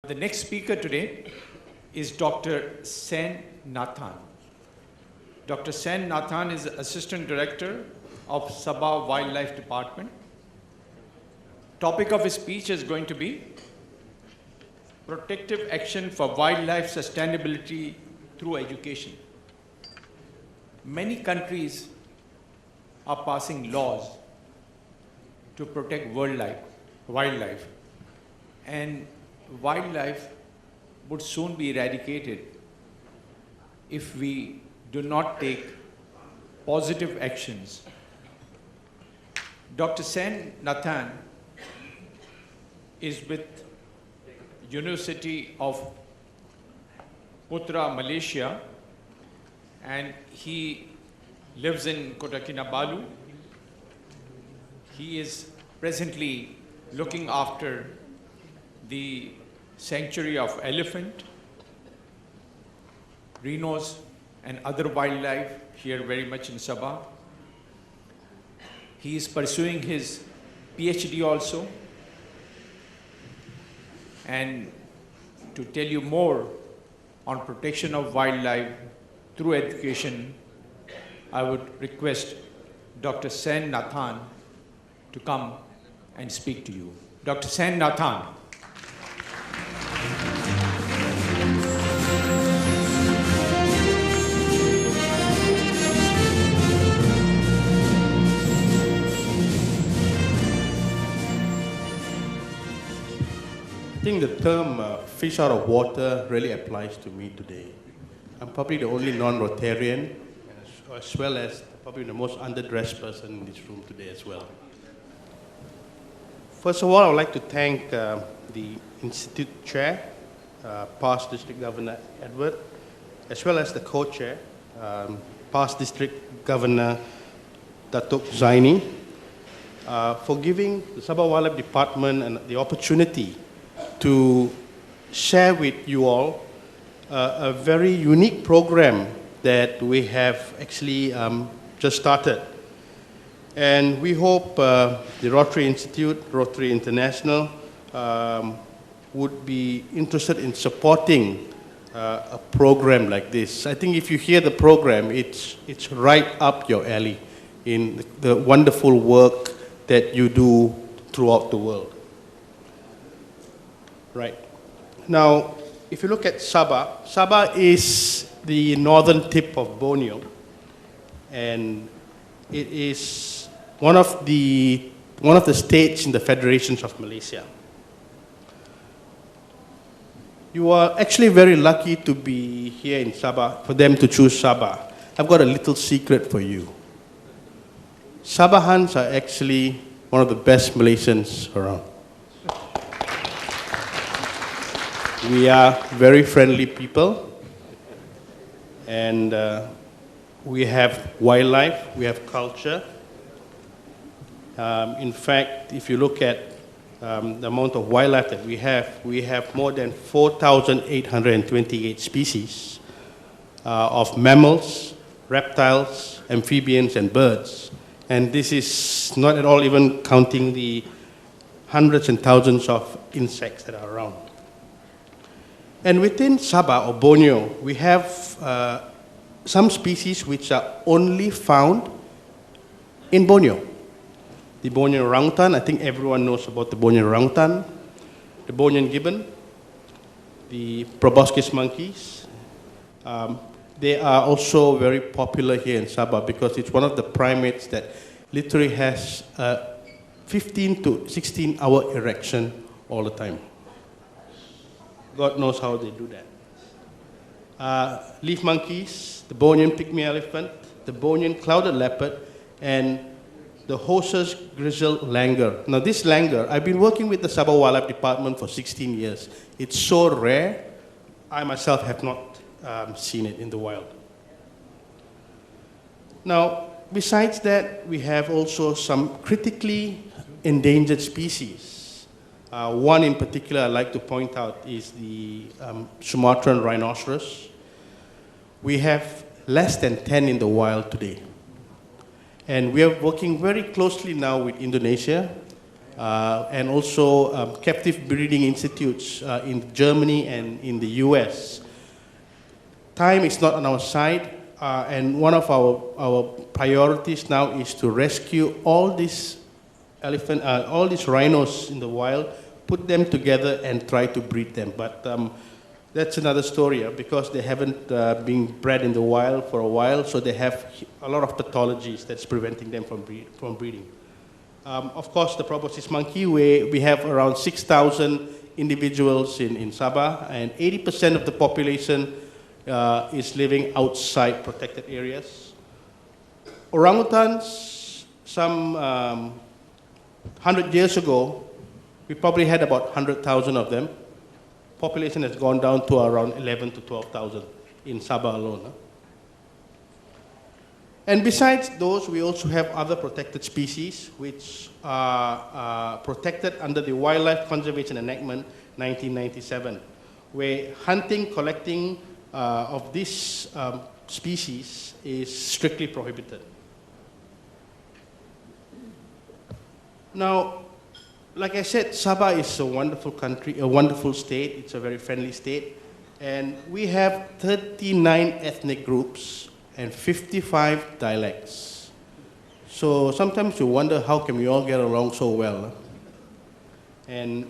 The next speaker today is Dr. Sen Nathan. Dr. Sen Nathan is Assistant Director of Sabah Wildlife Department. Topic of his speech is going to be Protective Action for Wildlife Sustainability through Education. Many countries are passing laws to protect wildlife, and wildlife would soon be eradicated if we do not take positive actions. Dr. Sen Nathan is with University of Putra, Malaysia, and he lives in Kota Kinabalu. He is presently looking after the sanctuary of elephant, rhinos, and other wildlife here very much in Sabah. He is pursuing his PhD also. And to tell you more on protection of wildlife through education, I would request Dr. Sen Nathan to come and speak to you. Dr. Sen Nathan. I think the term fish out of water really applies to me today. I'm probably the only non-Rotarian, as well as probably the most underdressed person in this room today as well. First of all, I would like to thank the Institute Chair, past District Governor Edward, as well as the co-chair, past District Governor Datuk Zaini, for giving the Sabah Wildlife Department and the opportunity to share with you all a very unique program that we have actually just started. And we hope the Rotary Institute, Rotary International, would be interested in supporting a program like this. I think if you hear the program, it's right up your alley in the wonderful work that you do throughout the world. Right. Now, if you look at Sabah, Sabah is the northern tip of Borneo, and it is one of the states in the federations of Malaysia. You are actually very lucky to be here in Sabah, for them to choose Sabah. I've got a little secret for you. Sabahans are actually one of the best Malaysians around. We are very friendly people, and we have wildlife, we have culture. In fact, if you look at the amount of wildlife that we have more than 4,828 species of mammals, reptiles, amphibians, and birds. And this is not at all even counting the hundreds and thousands of insects that are around. And within Sabah or Borneo, we have some species which are only found in Borneo. The Borneo orangutan, I think everyone knows about the Borneo orangutan, the Bornean gibbon, the proboscis monkeys. They are also very popular here in Sabah because it's one of the primates that literally has 15 to 16-hour erection all the time. God knows how they do that. Leaf monkeys, the Bornean pygmy elephant, the Bornean clouded leopard, and the Hossus grizzled langur. Now this langur, I've been working with the Sabah Wildlife Department for 16 years. It's so rare, I myself have not seen it in the wild. Now, besides that, we have also some critically endangered species. One in particular I'd like to point out is the Sumatran rhinoceros. We have less than 10 in the wild today. And we are working very closely now with Indonesia and also captive breeding institutes in Germany and in the US. Time is not on our side, and one of our priorities now is to rescue all these all these rhinos in the wild, put them together and try to breed them. But that's another story, because they haven't been bred in the wild for a while, so they have a lot of pathologies that's preventing them from breeding. Of course, the proboscis monkey, we have around 6,000 individuals in Sabah, and 80% of the population is living outside protected areas. Orangutans, some 100 years ago, we probably had about 100,000 of them. Population has gone down to around 11 to 12,000 in Sabah alone. And besides those, we also have other protected species which are protected under the Wildlife Conservation Enactment 1997, where hunting, collecting of these species is strictly prohibited. Now, like I said, Sabah is a wonderful country, a wonderful state. It's a very friendly state. And we have 39 ethnic groups and 55 dialects. So sometimes you wonder, how can we all get along so well? And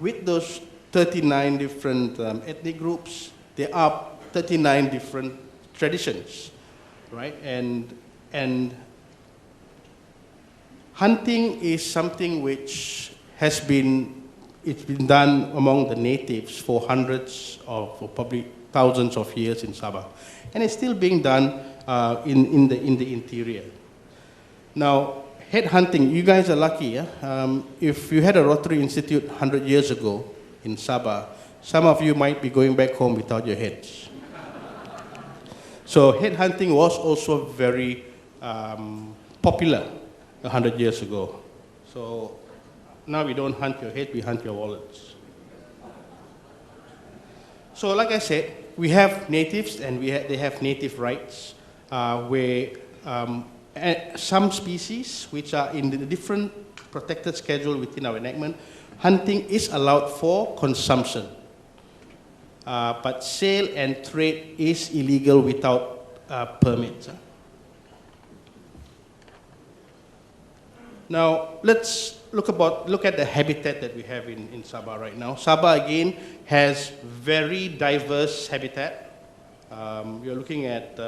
with those 39 different ethnic groups, there are 39 different traditions, right? And hunting is something which has been done among the natives for hundreds of, or probably thousands of years in Sabah. And it's still being done in the interior. Now, head hunting, you guys are lucky. If you had a Rotary Institute 100 years ago in Sabah, some of you might be going back home without your heads. So head hunting was also very popular 100 years ago. So now we don't hunt your head, we hunt your wallets. So like I said, we have natives and they have native rights where some species which are in the different protected schedule within our enactment, hunting is allowed for consumption. But sale and trade is illegal without permits. Now, let's look at the habitat that we have in Sabah right now. Sabah, again, has very diverse habitat. You're looking at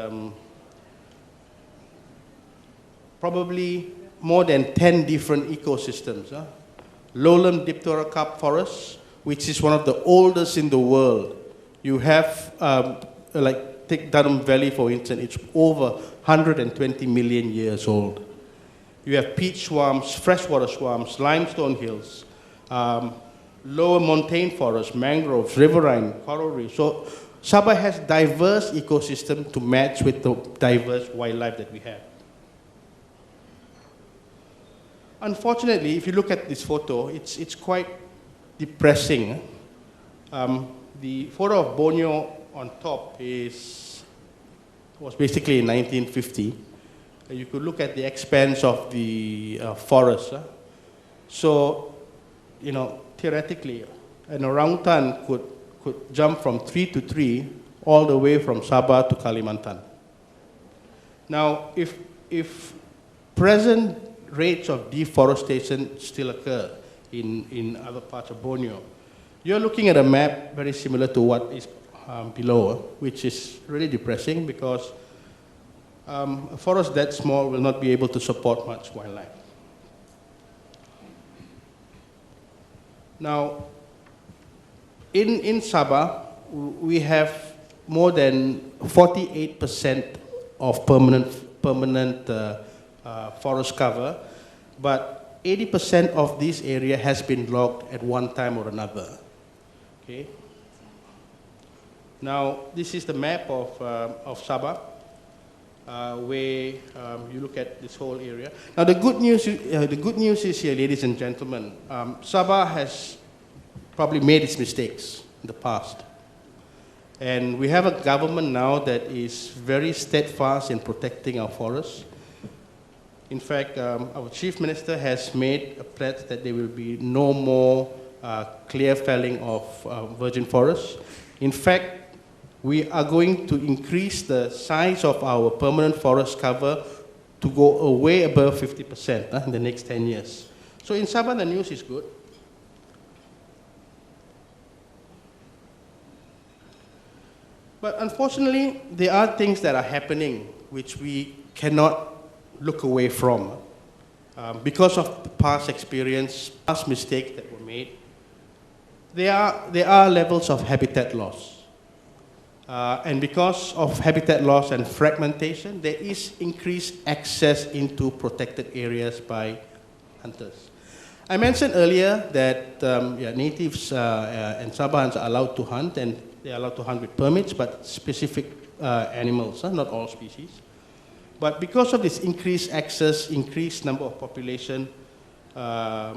probably more than 10 different ecosystems. Lowland Diptera carp forest, which is one of the oldest in the world. You have, take Durham Valley, for instance, it's over 120 million years old. You have peat swamps, freshwater swamps, limestone hills, lower montane forests, mangroves, riverine, coral reefs. So Sabah has diverse ecosystem to match with the diverse wildlife that we have. Unfortunately, if you look at this photo, it's quite depressing. The photo of Borneo on top was basically in 1950. You could look at the expanse of the forest. So, theoretically, an orangutan could jump from tree to tree all the way from Sabah to Kalimantan. Now, if present rates of deforestation still occur in other parts of Borneo, you're looking at a map very similar to what is below, which is really depressing because a forest that small will not be able to support much wildlife. Now, in Sabah, we have more than 48% of permanent forest cover, but 80% of this area has been logged at one time or another. Okay. Now, this is the map of Sabah. Where you look at this whole area. Now, the good news is here, ladies and gentlemen, Sabah has probably made its mistakes in the past. And we have a government now that is very steadfast in protecting our forests. In fact, our chief minister has made a pledge that there will be no more clear felling of virgin forests. In fact, we are going to increase the size of our permanent forest cover to go way above 50% in the next 10 years. So in Sabah, the news is good. But unfortunately, there are things that are happening which we cannot look away from. Because of the past experience, past mistakes that were made, there are levels of habitat loss. And because of habitat loss and fragmentation, there is increased access into protected areas by hunters. I mentioned earlier that natives and Sabahans are allowed to hunt, and they are allowed to hunt with permits, but specific animals, not all species. But because of this increased access, increased number of population, there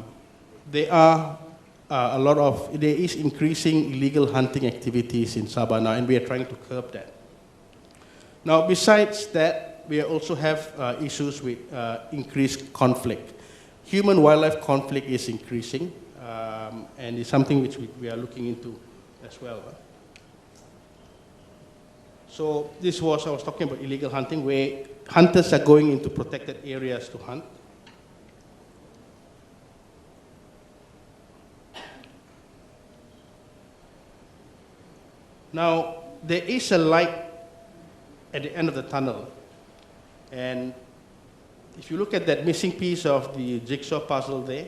is increasing illegal hunting activities in Sabah now, and we are trying to curb that. Now, besides that, we also have issues with increased conflict. Human-wildlife conflict is increasing, and it's something which we are looking into as well. So I was talking about illegal hunting, where hunters are going into protected areas to hunt. Now, there is a light at the end of the tunnel. And if you look at that missing piece of the jigsaw puzzle there,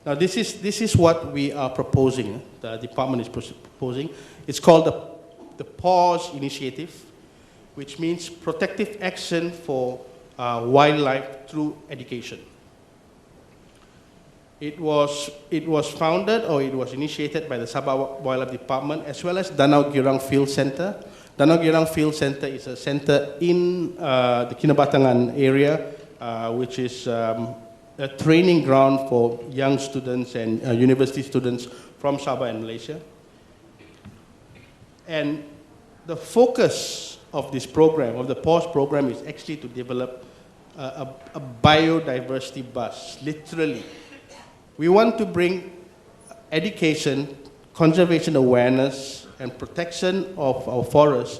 now this is what we are proposing, the department is proposing. It's called the PAWS initiative, which means protective action for wildlife through education. It was founded, or it was initiated by the Sabah Wildlife Department, as well as Danau Girang Field Center. Danau Girang Field Center is a center in the Kinabatangan area, which is a training ground for young students and university students from Sabah and Malaysia. And the focus of this program, of the PAWS program, is actually to develop a biodiversity bus, literally. We want to bring education, conservation awareness, and protection of our forests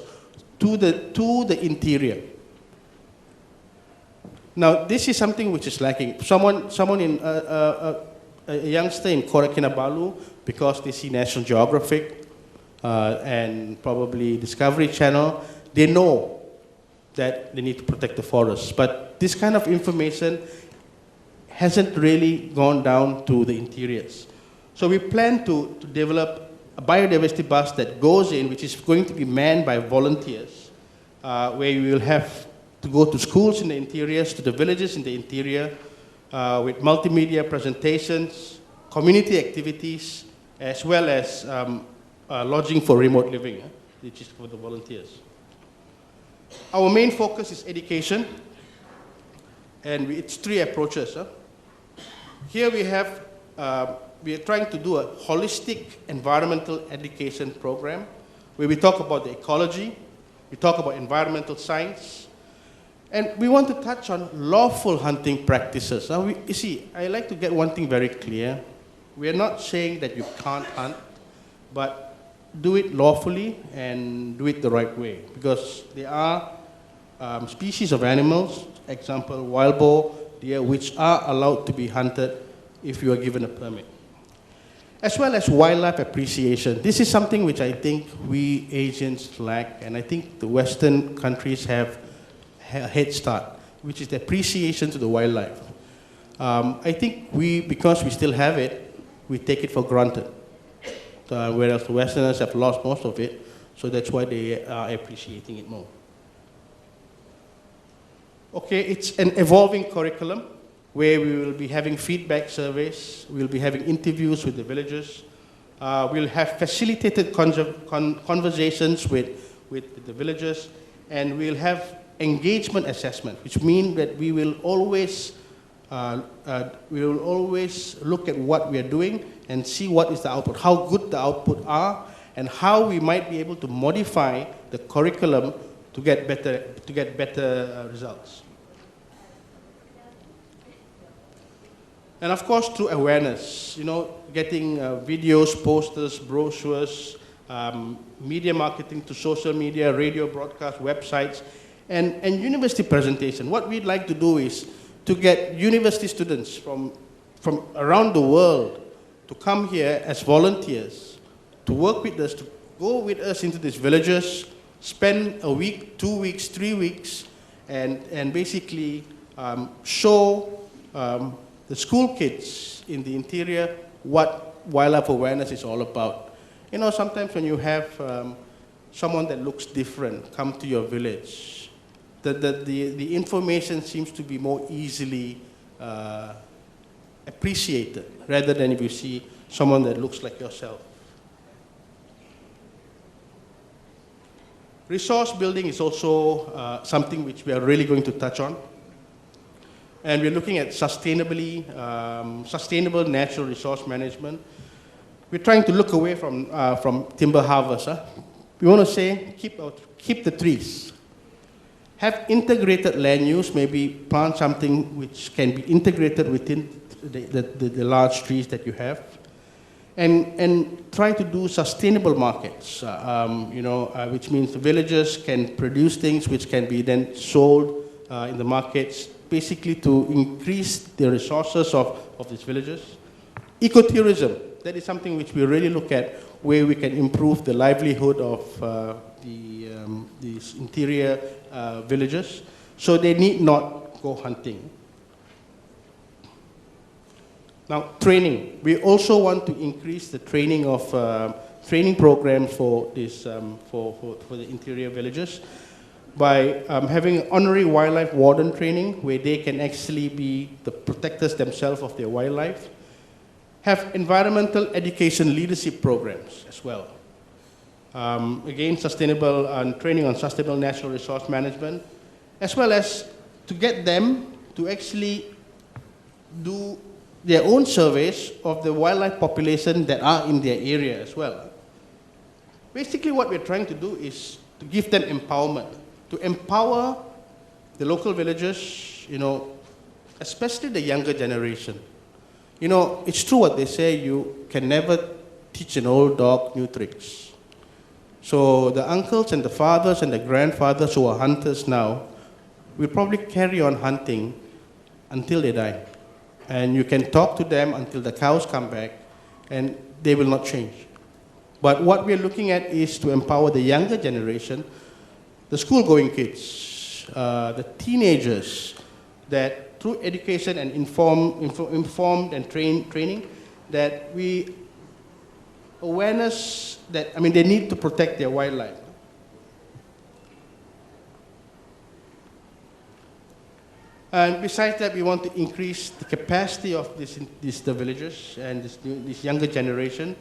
to the interior. Now, this is something which is lacking. Someone in a youngster in Kota Kinabalu, because they see National Geographic and probably Discovery Channel, they know that they need to protect the forests. But this kind of information hasn't really gone down to the interiors. So we plan to develop a biodiversity bus that goes in, which is going to be manned by volunteers, where you will have to go to schools in the interiors, to the villages in the interior, with multimedia presentations, community activities, as well as lodging for remote living, which is for the volunteers. Our main focus is education, and it's three approaches. Here we are trying to do a holistic environmental education program, where we talk about the ecology, we talk about environmental science, and we want to touch on lawful hunting practices. Now, you see, I like to get one thing very clear. We are not saying that you can't hunt, but do it lawfully and do it the right way, because there are species of animals, example, wild boar, deer, which are allowed to be hunted if you are given a permit. As well as wildlife appreciation. This is something which I think we Asians lack, and I think the Western countries have a head start, which is the appreciation to the wildlife. I think because we still have it, we take it for granted. Whereas the Westerners have lost most of it, so that's why they are appreciating it more. Okay, it's an evolving curriculum where we will be having feedback surveys, we'll be having interviews with the villagers, we'll have facilitated conversations with the villagers, and we'll have engagement assessment, which means that we will always look at what we are doing and see what is the output, how good the output are, and how we might be able to modify the curriculum to get better results. And of course, through awareness, getting videos, posters, brochures, media marketing to social media, radio broadcast, websites, and university presentation. What we'd like to do is to get university students from around the world to come here as volunteers, to work with us, to go with us into these villages, spend a week, 2 weeks, 3 weeks, and basically show the school kids in the interior what wildlife awareness is all about. Sometimes when you have someone that looks different come to your village, the information seems to be more easily appreciated rather than if you see someone that looks like yourself. Resource building is also something which we are really going to touch on. And we're looking at sustainable natural resource management. We're trying to look away from timber harvest. We want to say, keep the trees. Have integrated land use, maybe plant something which can be integrated within the large trees that you have. And try to do sustainable markets, which means the villagers can produce things which can be then sold in the markets, basically to increase the resources of these villages. Ecotourism, that is something which we really look at, where we can improve the livelihood of these interior villages, so they need not go hunting. Now, training. We also want to increase the training of training programs for this for the interior villages by having honorary wildlife warden training, where they can actually be the protectors themselves of their wildlife. Have environmental education leadership programs as well. Again, sustainable training on sustainable natural resource management, as well as to get them to actually do their own surveys of the wildlife population that are in their area as well. Basically, what we're trying to do is to give them empowerment, to empower the local villagers, especially the younger generation. It's true what they say, you can never teach an old dog new tricks. So the uncles and the fathers and the grandfathers who are hunters now will probably carry on hunting until they die. And you can talk to them until the cows come back, and they will not change. But what we're looking at is to empower the younger generation, the school-going kids, the teenagers, that through education and informed and training, that awareness that, they need to protect their wildlife. And besides that, we want to increase the capacity of the villagers and this younger generation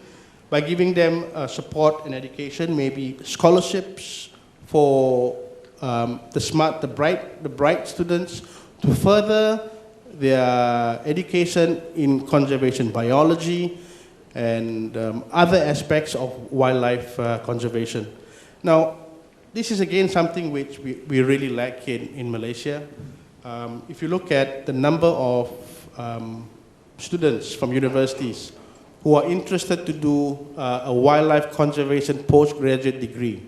by giving them support and education, maybe scholarships for the bright students to further their education in conservation biology and other aspects of wildlife conservation. Now, this is again something which we really lack in Malaysia. If you look at the number of students from universities who are interested to do a wildlife conservation postgraduate degree,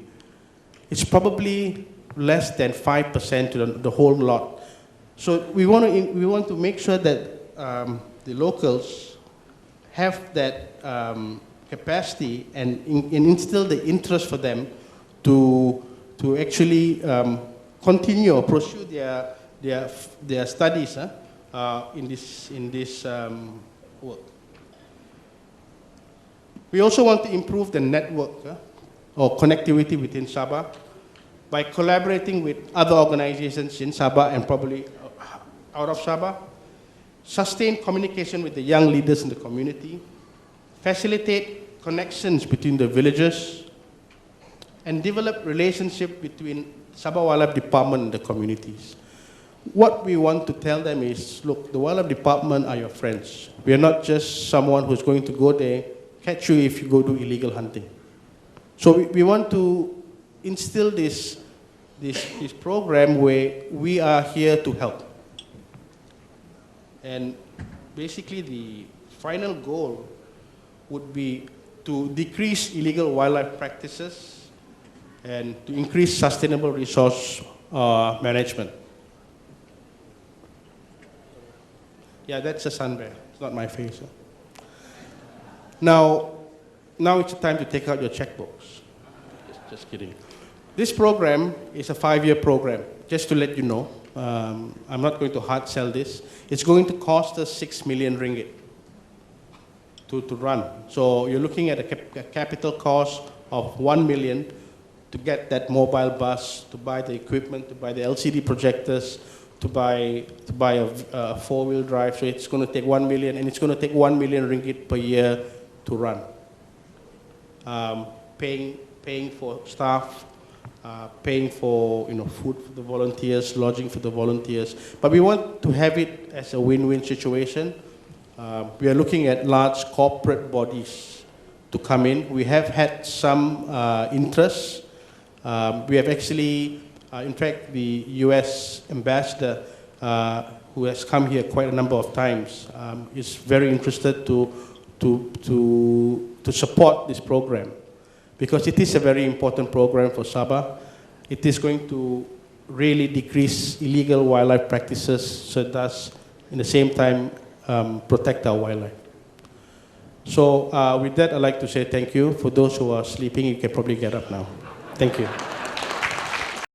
it's probably less than 5% to the whole lot. So we want to make sure that the locals have that capacity and instill the interest for them to actually continue or pursue their studies in this work. We also want to improve the network or connectivity within Sabah by collaborating with other organizations in Sabah and probably out of Sabah, sustain communication with the young leaders in the community, facilitate connections between the villagers, and develop relationship between Sabah Wildlife Department and the communities. What we want to tell them is, look, the Wildlife Department are your friends. We are not just someone who's going to go there, catch you if you go do illegal hunting. So we want to instill this program where we are here to help. And basically the final goal would be to decrease illegal wildlife practices and to increase sustainable resource management. Yeah, that's a sun bear. It's not my face. Huh? Now it's time to take out your checkbooks. Just kidding. This program is a 5-year program, just to let you know. I'm not going to hard sell this. It's going to cost us 6 million ringgit to run. So you're looking at a capital cost of 1 million to get that mobile bus, to buy the equipment, to buy the LCD projectors, to buy a 4-wheel drive. So it's going to take 1 million, and it's going to take 1 million ringgit per year to run. Paying for staff, paying for food for the volunteers, lodging for the volunteers. But we want to have it as a win-win situation. We are looking at large corporate bodies to come in. We have had some interest. We have actually, in fact, the US ambassador who has come here quite a number of times is very interested to support this program, because it is a very important program for Sabah. It is going to really decrease illegal wildlife practices, so it does, in the same time, protect our wildlife. So with that, I'd like to say thank you. For those who are sleeping, you can probably get up now. Thank you.